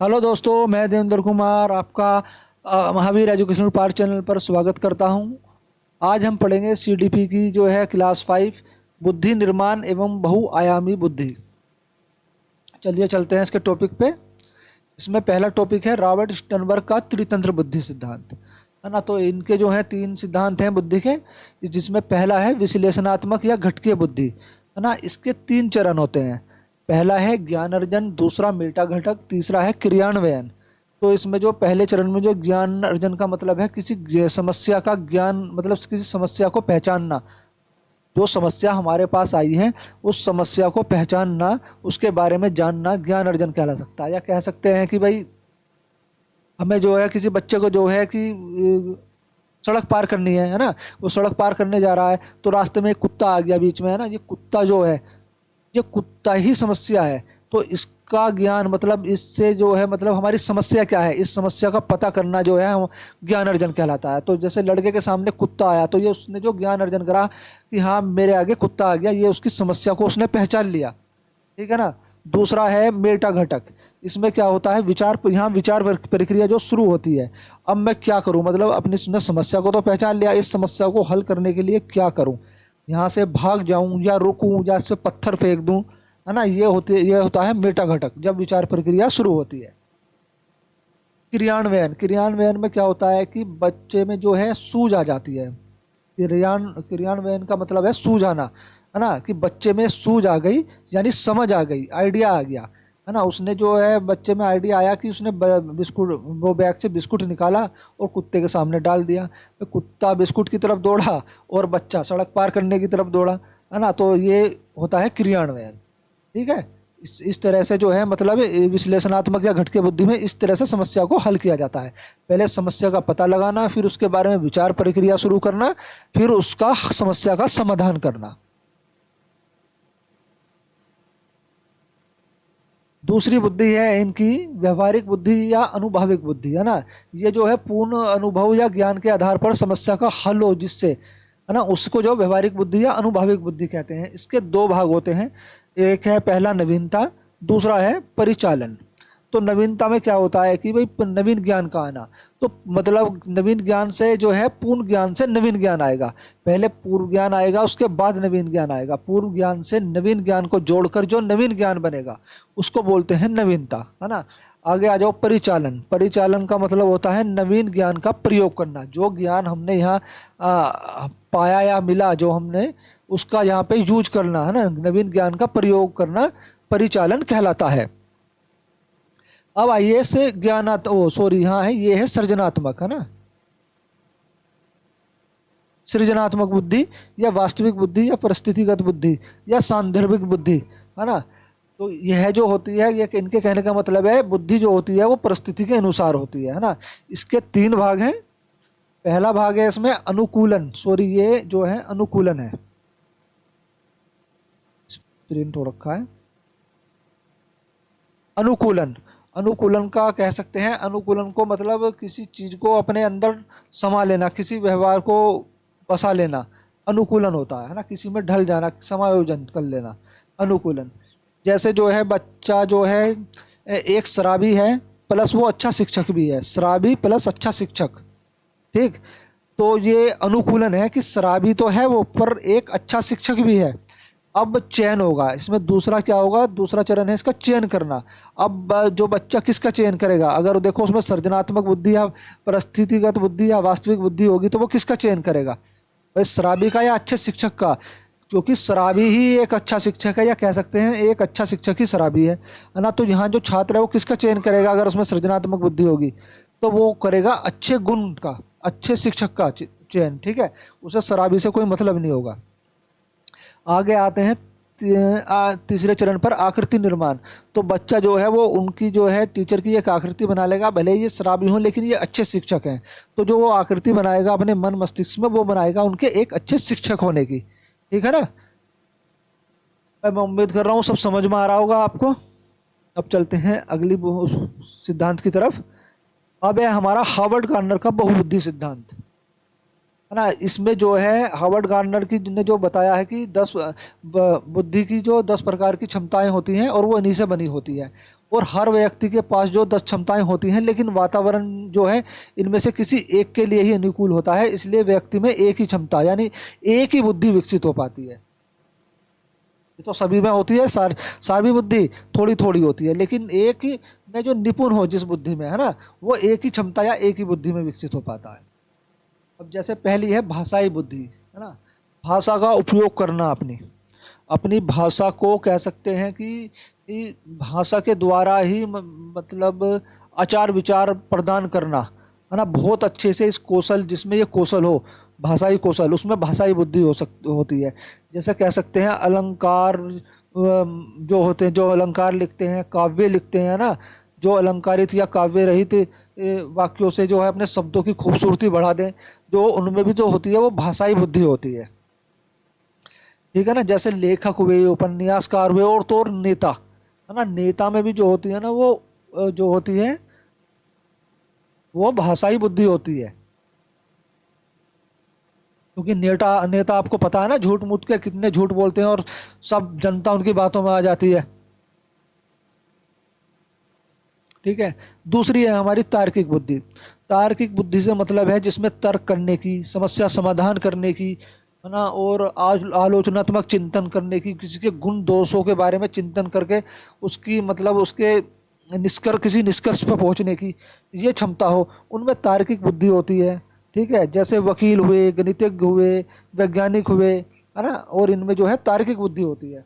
Hello दोस्तों, मैं देवेंद्र कुमार आपका महावीर एजुकेशनल पार्क चैनल पर स्वागत करता हूं। आज हम पढ़ेंगे सीडीपी की जो है क्लास 5 बुद्धि निर्माण एवं बहुआयामी बुद्धि। चलिए चलते हैं इसके टॉपिक पे। इसमें पहला टॉपिक है रॉबर्ट स्टर्नबर्ग का त्रितंत्र बुद्धि सिद्धांत, है ना। तो इनके जो हैं 3 सिद्धांत हैं बुद्धि के, जिसमें पहला है विश्लेषणात्मक या घटकीय बुद्धि, है ना। इसके 3 चरण होते हैं। पहला है ज्ञान अर्जन, दूसरा मेटा घटक, तीसरा है क्रियान्वयन। तो इसमें जो पहले चरण में जो ज्ञान अर्जन का मतलब है किसी समस्या का ज्ञान, मतलब किसी समस्या को पहचानना। जो समस्या हमारे पास आई है उस समस्या को पहचानना, उसके बारे में जानना ज्ञान अर्जन कहला सकता है। या कह सकते हैं कि भाई हमें जो है किसी बच्चे को जो है कि सड़क पार करनी है ना। वो सड़क पार करने जा रहा है तो रास्ते में एक कुत्ता आ गया बीच में, है ना। ये कुत्ता जो है, ये कुत्ता ही समस्या है। तो इसका ज्ञान मतलब इससे जो है मतलब हमारी समस्या क्या है, इस समस्या का पता करना जो है ज्ञान अर्जन कहलाता है। तो जैसे लड़के के सामने कुत्ता आया तो ये उसने जो ज्ञान अर्जन करा कि हाँ मेरे आगे कुत्ता आ गया, ये उसकी समस्या को उसने पहचान लिया, ठीक है ना। दूसरा है मेटा घटक। इसमें क्या होता है, यहाँ विचार प्रक्रिया जो शुरू होती है। अब मैं क्या करूं, मतलब अपनी समस्या को तो पहचान लिया, इस समस्या को हल करने के लिए क्या करूं। यहाँ से भाग जाऊं या रुकूं या इस पे पत्थर फेंक दूं, है ना। ये होता है मेटा घटक, जब विचार प्रक्रिया शुरू होती है। क्रियान्वयन, क्रियान्वयन में क्या होता है कि बच्चे में जो है सूझ आ जाती है। क्रियान्वयन का मतलब है सूझ आना, है ना। कि बच्चे में सूझ आ गई, यानी समझ आ गई, आइडिया आ गया, है ना। उसने जो है बच्चे में आइडिया आया कि उसने बिस्कुट, वो बैग से बिस्कुट निकाला और कुत्ते के सामने डाल दिया। तो कुत्ता बिस्कुट की तरफ दौड़ा और बच्चा सड़क पार करने की तरफ दौड़ा, है ना। तो ये होता है क्रियान्वयन, ठीक है। इस तरह से जो है मतलब विश्लेषणात्मक या घटके बुद्धि में इस तरह से समस्या को हल किया जाता है। पहले समस्या का पता लगाना, फिर उसके बारे में विचार प्रक्रिया शुरू करना, फिर उसका समस्या का समाधान करना। दूसरी बुद्धि है इनकी व्यवहारिक बुद्धि या अनुभविक बुद्धि, है ना। ये जो है पूर्ण अनुभव या ज्ञान के आधार पर समस्या का हल हो जिससे, है ना, उसको जो व्यवहारिक बुद्धि या अनुभविक बुद्धि कहते हैं। इसके 2 भाग होते हैं। एक है पहला नवीनता, दूसरा है परिचालन। तो नवीनता में क्या होता है कि भाई नवीन ज्ञान का आना। तो मतलब नवीन ज्ञान से जो है पूर्ण ज्ञान से नवीन ज्ञान आएगा। पहले पूर्व ज्ञान आएगा, उसके बाद नवीन ज्ञान आएगा। पूर्व ज्ञान से नवीन ज्ञान को जोड़कर जो नवीन ज्ञान बनेगा उसको बोलते हैं नवीनता, है ना। आगे आ जाओ परिचालन। परिचालन का मतलब होता है नवीन ज्ञान का प्रयोग करना। जो ज्ञान हमने यहाँ पाया या मिला, जो हमने उसका यहाँ पे यूज करना, है ना। नवीन ज्ञान का प्रयोग करना परिचालन कहलाता है। अब आइए से हाँ है, ये है सृजनात्मक, है ना। सृजनात्मक बुद्धि या वास्तविक बुद्धि या परिस्थितिगत बुद्धि या सांदर्भिक बुद्धि, है ना। तो यह जो होती है, ये इनके कहने का मतलब है बुद्धि जो होती है वो परिस्थिति के अनुसार होती है ना। इसके 3 भाग हैं। पहला भाग है इसमें अनुकूलन, ये जो है अनुकूलन है, प्रिंट हो रखा है। अनुकूलन, अनुकूलन का कह सकते हैं, अनुकूलन को मतलब किसी चीज को अपने अंदर समा लेना, किसी व्यवहार को बसा लेना, अनुकूलन होता है ना। किसी में ढल जाना, समायोजन कर लेना, अनुकूलन। जैसे जो है बच्चा जो है एक शराबी है प्लस वो अच्छा शिक्षक भी है, शराबी प्लस अच्छा शिक्षक, ठीक। तो ये अनुकूलन है कि शराबी तो है वो, पर एक अच्छा शिक्षक भी है। अब चयन होगा इसमें, दूसरा क्या होगा, दूसरा चरण है इसका चयन करना। अब जो बच्चा किसका चयन करेगा, अगर देखो उसमें सृजनात्मक बुद्धि या परिस्थितिगत बुद्धि या वास्तविक बुद्धि होगी तो वो किसका चयन करेगा, भाई शराबी का या अच्छे शिक्षक का। क्योंकि शराबी ही एक अच्छा शिक्षक है, या कह सकते हैं एक अच्छा शिक्षक ही शराबी है ना। तो यहाँ जो छात्र है वो किसका चयन करेगा, अगर उसमें सृजनात्मक बुद्धि होगी तो वो करेगा अच्छे गुण का, अच्छे शिक्षक का चयन, ठीक है। उसे शराबी से कोई मतलब नहीं होगा। आगे आते हैं तीसरे चरण पर आकृति निर्माण। तो बच्चा जो है वो उनकी जो है टीचर की एक आकृति बना लेगा, भले ही ये शराबी हों लेकिन ये अच्छे शिक्षक हैं। तो जो वो आकृति बनाएगा अपने मन मस्तिष्क में, वो बनाएगा उनके एक अच्छे शिक्षक होने की, ठीक है ना। मैं उम्मीद कर रहा हूँ सब समझ में आ रहा होगा आपको। अब चलते हैं अगली सिद्धांत की तरफ। अब है हमारा हार्वर्ड गार्नर का बहुबुद्धि सिद्धांत। है ना। इसमें जो है हार्वर्ड गार्डनर की ने जो बताया है कि 10 बुद्धि की जो 10 प्रकार की क्षमताएं होती हैं और वो इन्हीं से बनी होती है। और हर व्यक्ति के पास जो 10 क्षमताएं होती हैं, लेकिन वातावरण जो है इनमें से किसी एक के लिए ही अनुकूल होता है, इसलिए व्यक्ति में एक ही क्षमता यानी एक ही बुद्धि विकसित हो पाती है। ये तो सभी में होती है, सारी बुद्धि थोड़ी थोड़ी होती है, लेकिन एक ही में जो निपुण हो जिस बुद्धि में, है ना, वो एक ही क्षमता या एक ही बुद्धि में विकसित हो पाता है। अब जैसे पहली है भाषाई बुद्धि, है ना। भाषा का उपयोग करना, अपनी अपनी भाषा को कह सकते हैं कि भाषा के द्वारा ही मतलब आचार विचार प्रदान करना, है ना, बहुत अच्छे से। इस कौशल, जिसमें ये कौशल हो, भाषाई कौशल, उसमें भाषाई बुद्धि होती है। जैसे कह सकते हैं अलंकार, जो होते हैं, जो अलंकार लिखते हैं, काव्य लिखते हैं ना, जो अलंकारित या काव्य रहित वाक्यों से जो है अपने शब्दों की खूबसूरती बढ़ा दें, जो उनमें भी जो होती है वो भाषाई बुद्धि होती है। ठीक है ना। जैसे लेखक हुए, उपन्यासकार हुए, और तो और नेता, है ना। नेता में भी जो होती है ना, वो जो होती है वो भाषाई बुद्धि होती है। क्योंकि नेता नेता आपको पता है ना, झूठ मूठ के कितने झूठ बोलते हैं और सब जनता उनकी बातों में आ जाती है। ठीक है। दूसरी है हमारी तार्किक बुद्धि। तार्किक बुद्धि से मतलब है जिसमें तर्क करने की, समस्या समाधान करने की, है ना, और आलोचनात्मक चिंतन करने की, किसी के गुण दोषों के बारे में चिंतन करके उसकी मतलब उसके निष्कर्ष, किसी निष्कर्ष पर पहुंचने की ये क्षमता हो, उनमें तार्किक बुद्धि होती है। ठीक है। जैसे वकील हुए, गणितज्ञ हुए, वैज्ञानिक हुए, है ना, और इनमें जो है तार्किक बुद्धि होती है।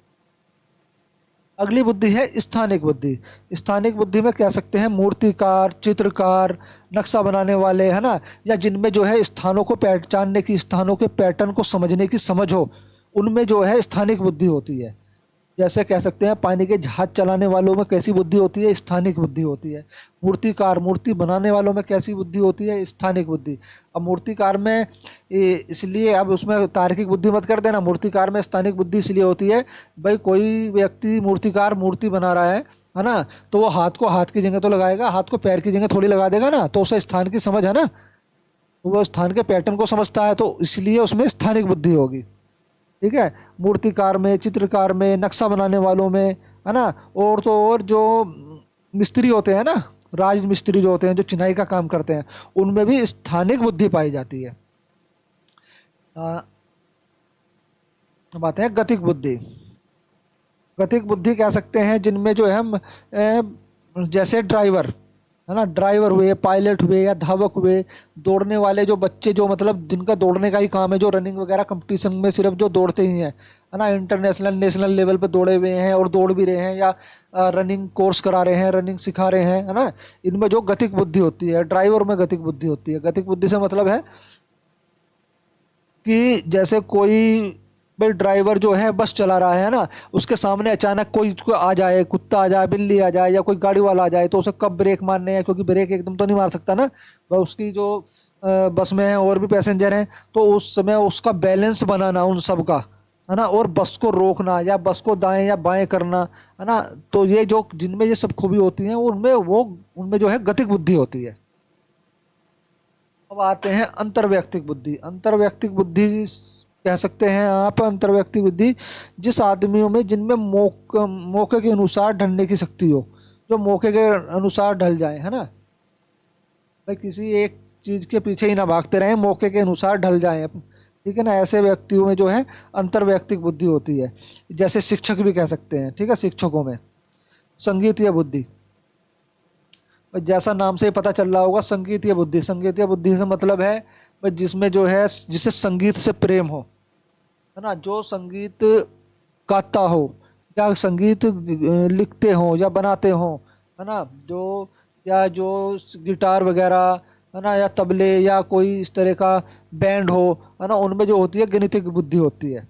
अगली बुद्धि है स्थानिक बुद्धि। स्थानिक बुद्धि में कह सकते हैं मूर्तिकार, चित्रकार, नक्शा बनाने वाले, है ना, या जिनमें जो है स्थानों को पहचानने की, स्थानों के पैटर्न को समझने की समझ हो, उनमें जो है स्थानिक बुद्धि होती है। जैसे कह सकते हैं पानी के जहाज चलाने वालों में कैसी बुद्धि होती है, स्थानिक बुद्धि होती है। मूर्तिकार, मूर्ति बनाने वालों में कैसी बुद्धि होती है, स्थानिक बुद्धि। अब मूर्तिकार में इसलिए अब उसमें तार्किक बुद्धि मत कर देना, मूर्तिकार में स्थानिक बुद्धि इसलिए होती है, भाई कोई व्यक्ति मूर्तिकार मूर्ति बना रहा है ना, तो वो हाथ को हाथ की जगह तो लगाएगा, हाथ को पैर की जगह थोड़ी लगा देगा ना, तो उसे स्थान की समझ है ना, तो वो स्थान के पैटर्न को समझता है, तो इसलिए उसमें स्थानिक बुद्धि होगी। ठीक है। मूर्तिकार में, चित्रकार में, नक्शा बनाने वालों में, है ना, और तो और जो मिस्त्री होते हैं ना, राज मिस्त्री जो होते हैं, जो चिनाई का काम करते हैं, उनमें भी स्थानिक बुद्धि पाई जाती है। अब आते हैं गतिक बुद्धि। गतिक बुद्धि कह सकते हैं जिनमें जो है हम जैसे ड्राइवर, है ना, ड्राइवर हुए, पायलट हुए, या धावक हुए, दौड़ने वाले जो बच्चे, जो मतलब जिनका दौड़ने का ही काम है, जो रनिंग वगैरह कंपटीशन में सिर्फ जो दौड़ते ही हैं, है ना, इंटरनेशनल नेशनल लेवल पे दौड़े हुए हैं और दौड़ भी रहे हैं, या रनिंग कोर्स करा रहे हैं, रनिंग सिखा रहे हैं, है ना, इनमें जो गतिक बुद्धि होती है, ड्राइवर में गतिक बुद्धि होती है। गतिक बुद्धि से मतलब है कि जैसे कोई भाई ड्राइवर जो है बस चला रहा है ना, उसके सामने अचानक कोई आ जाए, कुत्ता आ जाए, बिल्ली आ जाए, या कोई गाड़ी वाला आ जाए, तो उसे कब ब्रेक मारने हैं, क्योंकि ब्रेक एकदम तो नहीं मार सकता ना, वह उसकी जो बस में है और भी पैसेंजर हैं, तो उस समय उसका बैलेंस बनाना उन सब का, है ना, और बस को रोकना या बस को दाएं या बाएं करना, है ना, तो ये जो जिनमें ये सब खूबी होती हैं, उनमें जो है गतिक बुद्धि होती है। अब आते हैं अंतर्वैयक्तिक बुद्धि। अंतर्वैयक्तिक बुद्धि कह सकते हैं आप, अंतर्वैयक्तिक बुद्धि जिस आदमियों में, जिनमें मौके के अनुसार ढलने की शक्ति हो, जो मौके के अनुसार ढल जाए, है ना, भाई किसी एक चीज़ के पीछे ही ना भागते रहें, मौके के अनुसार ढल जाएं। ठीक है ना। ऐसे व्यक्तियों में जो है अंतर्वैयक्तिक बुद्धि होती है। जैसे शिक्षक भी कह सकते हैं। ठीक है। शिक्षकों में संगीतीय बुद्धि, जैसा नाम से ही पता चल रहा होगा, संगीतीय बुद्धि। संगीतीय बुद्धि से मतलब है जिसमें जो है, जिसे संगीत से प्रेम हो, है ना, जो संगीत गाता हो, या संगीत लिखते हो या बनाते हो, है ना, जो या जो गिटार वगैरह, है ना, या तबले, या कोई इस तरह का बैंड हो, है ना, उनमें जो होती है गणितिक बुद्धि होती है।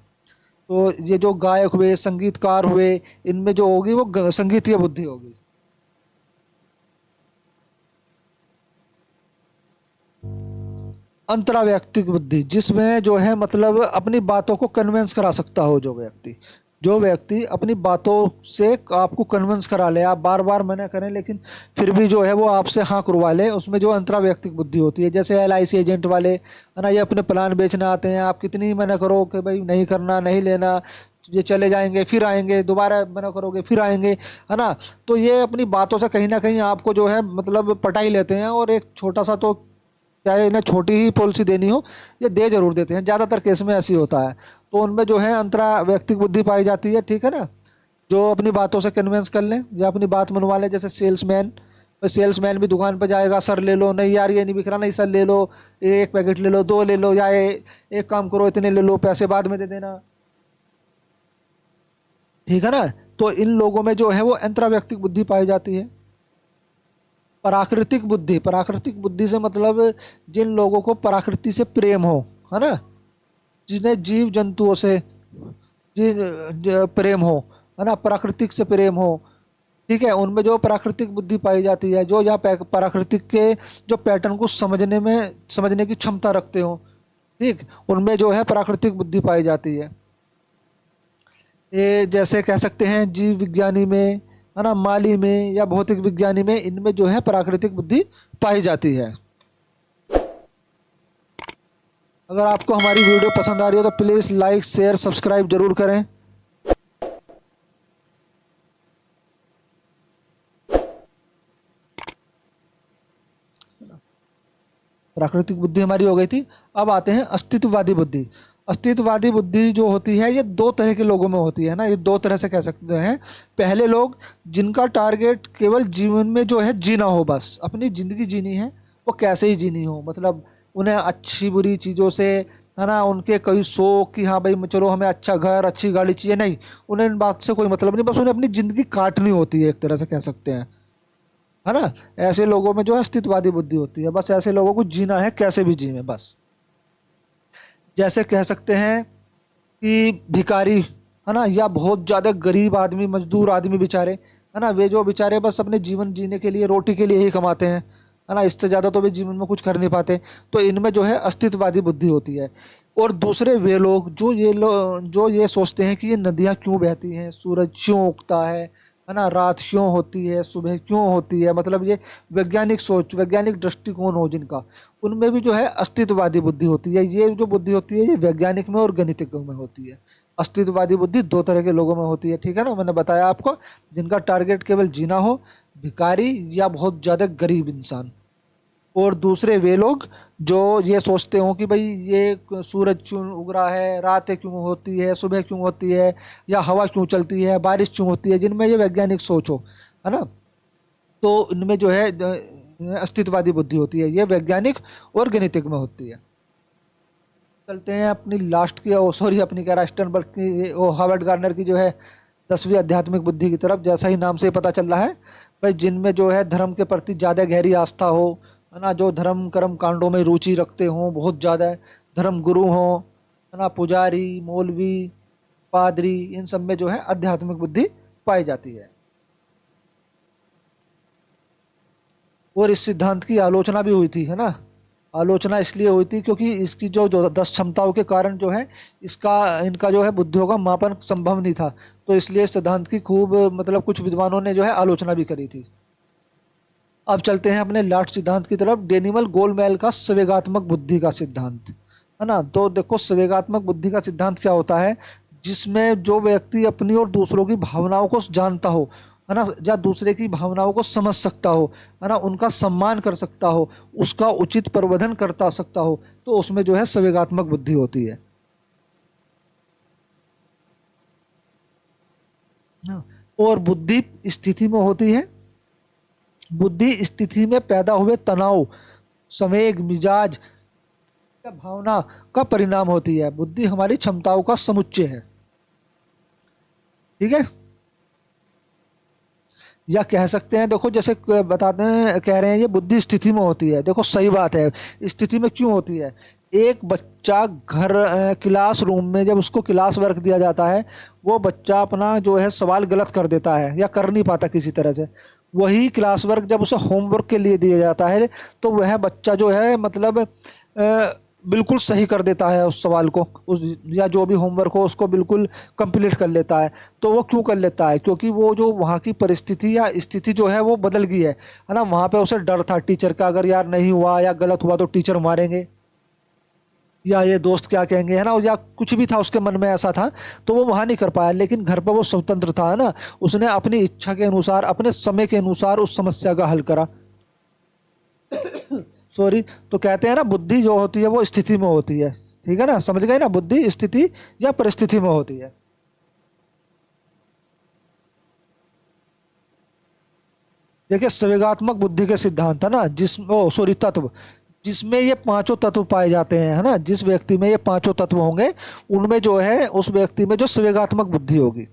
तो ये जो गायक हुए, संगीतकार हुए, इनमें जो होगी वो संगीतीय बुद्धि होगी। अंतराव्यक्तिक बुद्धि, जिसमें जो है मतलब अपनी बातों को कन्विंस करा सकता हो जो व्यक्ति, जो व्यक्ति अपनी बातों से आपको कन्विंस करा ले, आप बार बार मना करें लेकिन फिर भी जो है वो आपसे हाँ करवा ले, उसमें जो अंतरा व्यक्तिक बुद्धि होती है। जैसे LIC एजेंट वाले है ना, ये अपने प्लान बेचने आते हैं, आप कितनी मना करो कि भाई नहीं करना, नहीं लेना, ये चले जाएंगे फिर आएंगे, दोबारा मना करोगे फिर आएंगे, है ना। तो ये अपनी बातों से कहीं ना कहीं आपको जो है मतलब पटा ही लेते हैं, और एक छोटा सा तो चाहे इन्हें छोटी ही पॉलिसी देनी हो, ये दे जरूर देते हैं। ज़्यादातर केस में ऐसी होता है। तो उनमें जो है अंतरा व्यक्तिक बुद्धि पाई जाती है, ठीक है ना। जो अपनी बातों से कन्विंस कर लें या अपनी बात मनवा लें, जैसे सेल्समैन भी दुकान पर जाएगा, सर ले लो, नहीं यार ये नहीं बिक रहा, नहीं सर ले लो, एक पैकेट ले लो, दो ले लो, या एक काम करो इतने ले लो, पैसे बाद में दे देना, ठीक है ना। तो इन लोगों में जो है वो अंतरा व्यक्तिक बुद्धि पाई जाती है। प्राकृतिक बुद्धि से मतलब जिन लोगों को प्रकृति से प्रेम हो, है ना, जिन्हें जीव जंतुओं से प्रेम हो, है ना, प्राकृतिक से प्रेम हो, ठीक है, उनमें जो प्राकृतिक बुद्धि पाई जाती है, जो या प्राकृतिक के जो पैटर्न को समझने की क्षमता रखते हो, ठीक, उनमें जो है प्राकृतिक बुद्धि पाई जाती है। ये जैसे कह सकते हैं जीव विज्ञानी में, है ना, माली में या भौतिक विज्ञानी में, इनमें जो है प्राकृतिक बुद्धि पाई जाती है। अगर आपको हमारी वीडियो पसंद आ रही हो तो प्लीज़ लाइक शेयर सब्सक्राइब जरूर करें। प्राकृतिक बुद्धि हमारी हो गई थी। अब आते हैं अस्तित्ववादी बुद्धि। अस्तित्ववादी बुद्धि जो होती है ये दो तरह के लोगों में होती है ना, ये दो तरह से कह सकते हैं। पहले लोग जिनका टारगेट केवल जीवन में जो है जीना हो, बस अपनी ज़िंदगी जीनी है, वो कैसे ही जीनी हो, मतलब उन्हें अच्छी बुरी चीज़ों से, है ना, उनके कई शौक कि हाँ भाई चलो हमें अच्छा घर अच्छी गाड़ी चाहिए, नहीं, उन्हें इन बात से कोई मतलब नहीं, बस उन्हें अपनी ज़िंदगी काटनी होती है, एक तरह से कह सकते हैं, है ना। ऐसे लोगों में जो है अस्तित्ववादी बुद्धि होती है, बस ऐसे लोगों को जीना है कैसे भी जीवे बस। जैसे कह सकते हैं कि भिखारी, है ना, या बहुत ज़्यादा गरीब आदमी, मजदूर आदमी बेचारे, है ना, वे जो बेचारे बस अपने जीवन जीने के लिए, रोटी के लिए ही कमाते हैं, है ना, इससे ज़्यादा तो वे जीवन में कुछ कर नहीं पाते। तो इनमें जो है अस्तित्ववादी बुद्धि होती है। और दूसरे वे लोग जो ये सोचते हैं कि ये नदियाँ क्यों बहती हैं, सूरज क्यों उगता है ना, रात क्यों होती है, सुबह क्यों होती है, मतलब ये वैज्ञानिक सोच, वैज्ञानिक दृष्टिकोण हो जिनका, उनमें भी जो है अस्तित्ववादी बुद्धि होती है। ये जो बुद्धि होती है ये वैज्ञानिक में और गणितज्ञों में होती है। अस्तित्ववादी बुद्धि दो तरह के लोगों में होती है, ठीक है ना, मैंने बताया आपको। जिनका टारगेट केवल जीना हो, भिखारी या बहुत ज़्यादा गरीब इंसान। और दूसरे वे लोग जो ये सोचते हो कि भाई ये सूरज क्यों उग रहा है, रातें क्यों होती है, सुबह क्यों होती है, या हवा क्यों चलती है, बारिश क्यों होती है, जिनमें ये वैज्ञानिक सोच हो, है ना। तो इनमें जो है अस्तित्ववादी बुद्धि होती है, ये वैज्ञानिक और गणितिक में होती है। चलते हैं अपनी लास्ट की, सॉरी अपनी क्या, स्टर्नबर्ग की, हार्वर्ड गार्नर की जो है 10वीं आध्यात्मिक बुद्धि की तरफ। जैसा ही नाम से पता चल रहा है भाई, जिनमें जो है धर्म के प्रति ज़्यादा गहरी आस्था हो, है ना, जो धर्म कर्म कांडों में रुचि रखते हों बहुत ज़्यादा, धर्म गुरु हों, है ना, पुजारी, मौलवी, पादरी, इन सब में जो है आध्यात्मिक बुद्धि पाई जाती है। और इस सिद्धांत की आलोचना भी हुई थी, है ना। आलोचना इसलिए हुई थी क्योंकि इसकी जो 10 क्षमताओं के कारण जो है इनका जो है बुद्धियों का मापन संभव नहीं था। तो इसलिए सिद्धांत की खूब मतलब कुछ विद्वानों ने जो है आलोचना भी करी थी। अब चलते हैं अपने लास्ट सिद्धांत की तरफ, डेनियल गोलमैन का संवेगात्मक बुद्धि का सिद्धांत, है ना। तो देखो संवेगात्मक बुद्धि का सिद्धांत क्या होता है, जिसमें जो व्यक्ति अपनी और दूसरों की भावनाओं को जानता हो, है ना, या दूसरे की भावनाओं को समझ सकता हो, है ना, उनका सम्मान कर सकता हो, उसका उचित प्रबंधन करता सकता हो, तो उसमें जो है संवेगात्मक बुद्धि होती है। और बुद्धि स्थिति में होती है, बुद्धि स्थिति में पैदा हुए तनाव, संवेग, मिजाज या भावना का परिणाम होती है। बुद्धि हमारी क्षमताओं का समुच्चय है, ठीक है। या कह सकते हैं, देखो जैसे बताते हैं, कह रहे हैं ये बुद्धि स्थिति में होती है। देखो सही बात है, स्थिति में क्यों होती है। एक बच्चा क्लास रूम में जब उसको क्लास वर्क दिया जाता है, वो बच्चा अपना जो है सवाल गलत कर देता है या कर नहीं पाता किसी तरह से। वही क्लास वर्क जब उसे होमवर्क के लिए दिया जाता है, तो वह बच्चा जो है मतलब बिल्कुल सही कर देता है उस सवाल को, उस या जो भी होमवर्क हो उसको बिल्कुल कंप्लीट कर लेता है। तो वो क्यों कर लेता है? क्योंकि वो जो वहाँ की परिस्थिति या स्थिति जो है वो बदल गई है ना। वहाँ पे उसे डर था टीचर का, अगर यार नहीं हुआ या गलत हुआ तो टीचर मारेंगे या ये दोस्त क्या कहेंगे, है ना, या कुछ भी था उसके मन में ऐसा था। तो वो वहाँ नहीं कर पाया, लेकिन घर पे वो स्वतंत्र था, है ना। उसने अपनी इच्छा के अनुसार, अपने समय के अनुसार उस समस्या का हल करा। सॉरी। तो कहते हैं ना, बुद्धि जो होती है वो स्थिति में होती है। ठीक है ना, समझ गए ना, बुद्धि स्थिति या परिस्थिति में होती है। देखिए, संवेगात्मक बुद्धि के सिद्धांत है ना, सॉरी, तत्व, जिसमें ये पांचों तत्व पाए जाते हैं, है ना। जिस व्यक्ति में ये पांचों तत्व होंगे, उनमें जो है उस व्यक्ति में जो संवेगात्मक बुद्धि होगी।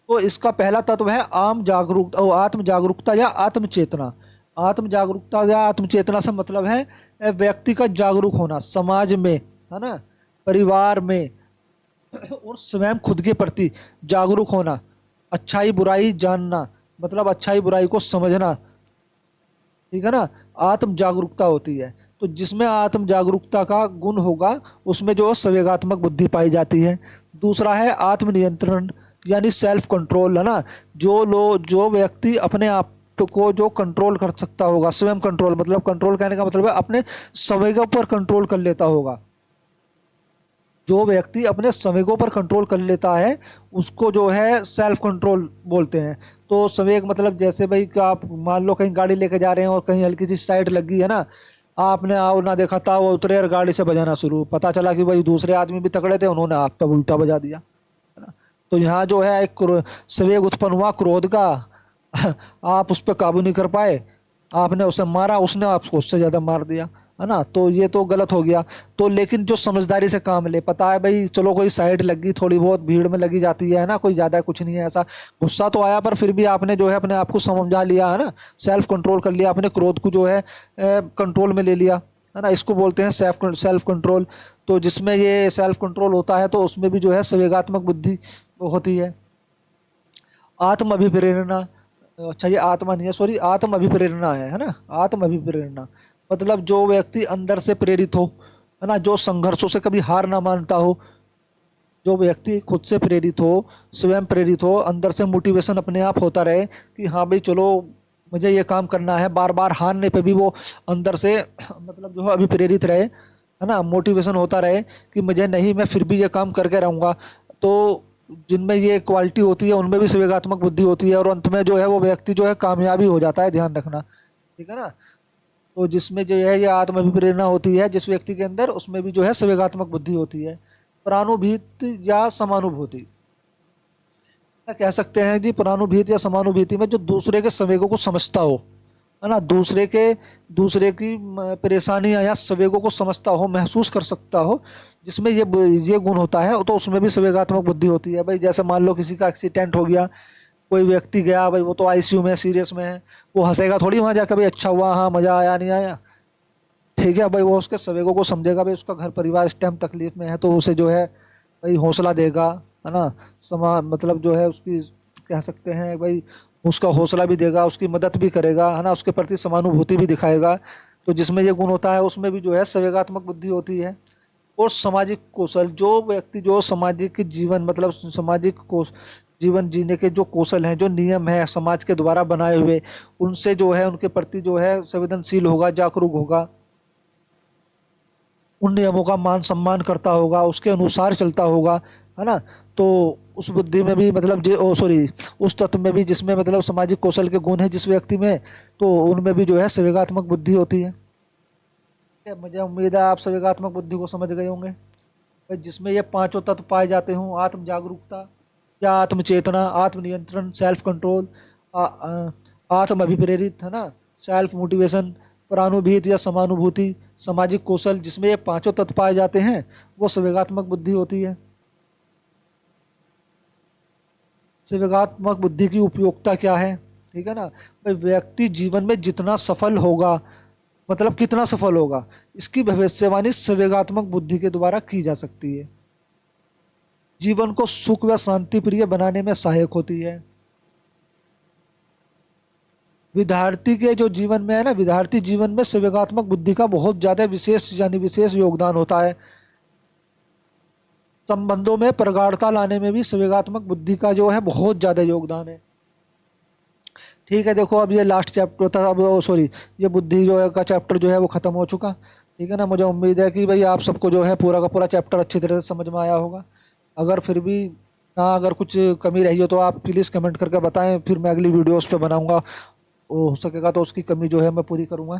तो इसका पहला तत्व है आम जागरूकता, आत्म जागरूकता या आत्म चेतना। आत्म जागरूकता या आत्म चेतना से मतलब है व्यक्ति का जागरूक होना समाज में, है ना, परिवार में, और स्वयं खुद के प्रति जागरूक होना। अच्छाई बुराई जानना, मतलब अच्छाई बुराई को समझना। ठीक है ना, आत्म जागरूकता होती है। तो जिसमें आत्म जागरूकता का गुण होगा, उसमें जो संवेगात्मक बुद्धि पाई जाती है। दूसरा है आत्म नियंत्रण, यानी सेल्फ कंट्रोल, है ना। जो व्यक्ति अपने आप को जो कंट्रोल कर सकता होगा, स्वयं कंट्रोल, मतलब कंट्रोल कहने का मतलब है अपने संवेगों पर कंट्रोल कर लेता होगा। जो व्यक्ति अपने संवेगों पर कंट्रोल कर लेता है, उसको जो है सेल्फ कंट्रोल बोलते हैं। तो संवेग मतलब जैसे भाई कि आप मान लो कहीं गाड़ी लेके जा रहे हैं और कहीं हल्की सी साइड लग गई, है ना। आपने आओ ना देखा था, वो उतरे और गाड़ी से बजाना शुरू, पता चला कि भाई दूसरे आदमी भी तकड़े थे, उन्होंने आप पे उल्टा बजा दिया, है ना। तो यहाँ जो है एक संवेग उत्पन्न हुआ क्रोध का। आप उस पर काबू नहीं कर पाए, आपने उसे मारा, उसने आपको उससे ज़्यादा मार दिया, है ना। तो ये तो गलत हो गया। तो लेकिन जो समझदारी से काम ले, पता है भाई चलो कोई साइड लगी, थोड़ी बहुत भीड़ में लगी जाती है ना, कोई ज़्यादा कुछ नहीं है ऐसा। गुस्सा तो आया पर फिर भी आपने जो है अपने आप को समझा लिया, है ना, सेल्फ कंट्रोल कर लिया, अपने क्रोध को जो है कंट्रोल में ले लिया, है ना। इसको बोलते हैं सेल्फ कंट्रोल। तो जिसमें ये सेल्फ कंट्रोल होता है तो उसमें भी जो है संवेगात्मक बुद्धि होती है। आत्म अभिप्रेरणा, अच्छा ये आत्मा नहीं है, सॉरी, आत्म अभिप्रेरणा है ना। आत्म अभिप्रेरणा मतलब जो व्यक्ति अंदर से प्रेरित हो, है ना, जो संघर्षों से कभी हार ना मानता हो, जो व्यक्ति खुद से प्रेरित हो, स्वयं प्रेरित हो, अंदर से मोटिवेशन अपने आप होता रहे कि हाँ भाई चलो मुझे ये काम करना है, बार बार हारने पे भी वो अंदर से मतलब जो है अभिप्रेरित रहे, है ना, मोटिवेशन होता रहे कि मुझे नहीं, मैं फिर भी ये काम करके रहूँगा। तो जिनमें ये क्वालिटी होती है उनमें भी संवेगात्मक बुद्धि होती है, और अंत में जो है वो व्यक्ति जो है कामयाबी हो जाता है, ध्यान रखना। ठीक है ना। तो जिसमें जो है ये आत्म अभिप्रेरणा होती है जिस व्यक्ति के अंदर, उसमें भी जो है संवेगात्मक बुद्धि होती है। परानुभूति या समानुभूति, क्या कह सकते हैं जी, परानुभूति या समानुभूति में जो दूसरे के संवेगों को समझता हो, है ना, दूसरे की परेशानियां या संवेगों को समझता हो, महसूस कर सकता हो, जिसमें ये गुण होता है, तो उसमें भी संवेगात्मक बुद्धि होती है। भाई जैसे मान लो किसी का एक्सीडेंट हो गया, कोई व्यक्ति गया भाई, वो तो आईसीयू में सीरियस में है, वो हंसेगा थोड़ी वहां जाकर भाई अच्छा हुआ, हाँ मजा आया नहीं आया। ठीक है भाई, वो उसके संवेगों को समझेगा, भाई उसका घर परिवार इस टाइम तकलीफ में है, तो उसे जो है भाई हौसला देगा, है ना। मतलब जो है उसकी, कह सकते हैं भाई, उसका हौसला भी देगा, उसकी मदद भी करेगा, है ना, उसके प्रति समानुभूति भी दिखाएगा। तो जिसमें ये गुण होता है उसमें भी जो है संवेगात्मक बुद्धि होती है। और सामाजिक कौशल, जो व्यक्ति जो सामाजिक जीवन, मतलब सामाजिक जीवन जीने के जो कौशल हैं, जो नियम है समाज के द्वारा बनाए हुए, उनसे जो है उनके प्रति जो है संवेदनशील होगा, जागरूक होगा, उन नियमों का मान सम्मान करता होगा, उसके अनुसार चलता होगा, है ना। तो उस बुद्धि में भी मतलब सॉरी, उस तत्व में भी जिसमें मतलब सामाजिक कौशल के गुण है जिस व्यक्ति में, तो उनमें भी जो है संवेगात्मक बुद्धि होती है। मुझे उम्मीद है आप संवेगात्मक बुद्धि को समझ गए होंगे। भाई जिसमें ये पांचों तत्व पाए जाते हों, आत्म जागरूकता या आत्म चेतना, आत्म नियंत्रण, सेल्फ कंट्रोल, आत्म अभिप्रेरित, है ना, सेल्फ मोटिवेशन, परानुभूति या समानुभूति, सामाजिक कौशल, जिसमें ये पांचों तत्व पाए जाते हैं, वो संवेगात्मक बुद्धि होती है। संवेगात्मक बुद्धि की उपयोगिता क्या है? ठीक है ना भाई, व्यक्ति जीवन में जितना सफल होगा, मतलब कितना सफल होगा, इसकी भविष्यवाणी संवेगात्मक बुद्धि के द्वारा की जा सकती है। जीवन को सुख व शांति प्रिय बनाने में सहायक होती है। विद्यार्थी के जो जीवन में है ना, विद्यार्थी जीवन में संवेगात्मक बुद्धि का बहुत ज़्यादा विशेष यानी विशेष योगदान होता है। संबंधों में प्रगाढ़ता लाने में भी संवेगात्मक बुद्धि का जो है बहुत ज़्यादा योगदान है। ठीक है, देखो अब ये लास्ट चैप्टर था, अब सॉरी ये बुद्धि जो है का चैप्टर जो है वो ख़त्म हो चुका। ठीक है ना, मुझे उम्मीद है कि भाई आप सबको जो है पूरा का पूरा चैप्टर अच्छी तरह से समझ में आया होगा। अगर फिर भी ना अगर कुछ कमी रही हो तो आप प्लीज़ कमेंट करके बताएं, फिर मैं अगली वीडियोस पे बनाऊंगा, हो सकेगा तो उसकी कमी जो है मैं पूरी करूंगा।